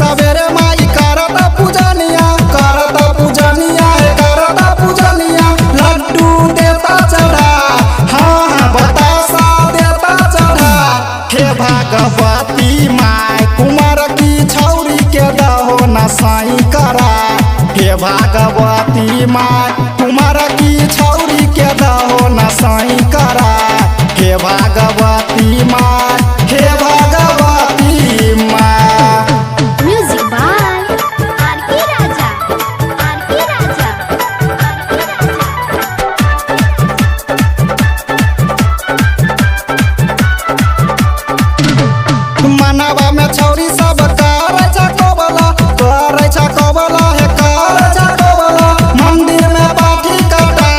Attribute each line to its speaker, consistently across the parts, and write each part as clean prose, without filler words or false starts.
Speaker 1: सवेरे माई करता पूजनिया लड्डू देता चढ़ा हाँ बतासा देता चढ़ा। हे भगवती माई कुमार की छौरी के दहो न साई करा। हे भगवती माई कुमार की छौरी के दहो न साई करा। हे भगवती माई हे भगवती माई।
Speaker 2: Music by RK Raja RK Raja
Speaker 1: मनवा में छौरी सब करे छकोबला हे करे छकोबला। मंदिर में बाटी काटा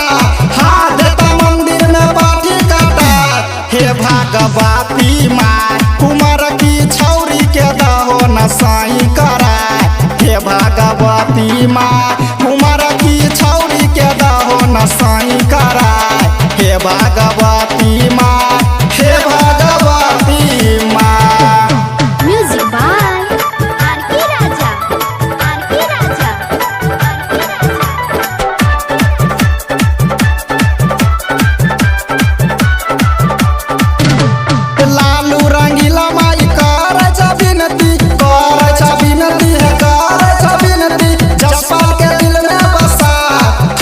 Speaker 1: हाँ देता मंदिर में बाटी काटा। हे भगवती माई कुमार की छौरी के दहो न साई करा। हे भगवती माई कुमार की छौरी के दहो न साई करा। हे भगवती माई हे भगवती माई।
Speaker 2: Music by RK Raja RK Raja
Speaker 1: Lalu Rangila माई करे छ विनती है करे छ विनती। जसपाल के दिल में बसा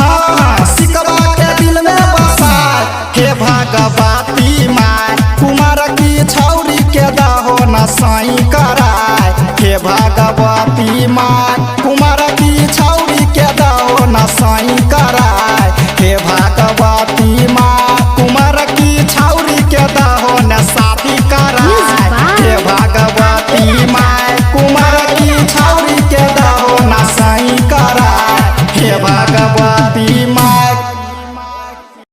Speaker 1: हाँ सिकवा के दिल में बसा। हे भगवती माई कुमार की छौरी के दहो न साई कराय। हे भगवती माई कुमार की छौरी के दहो न साई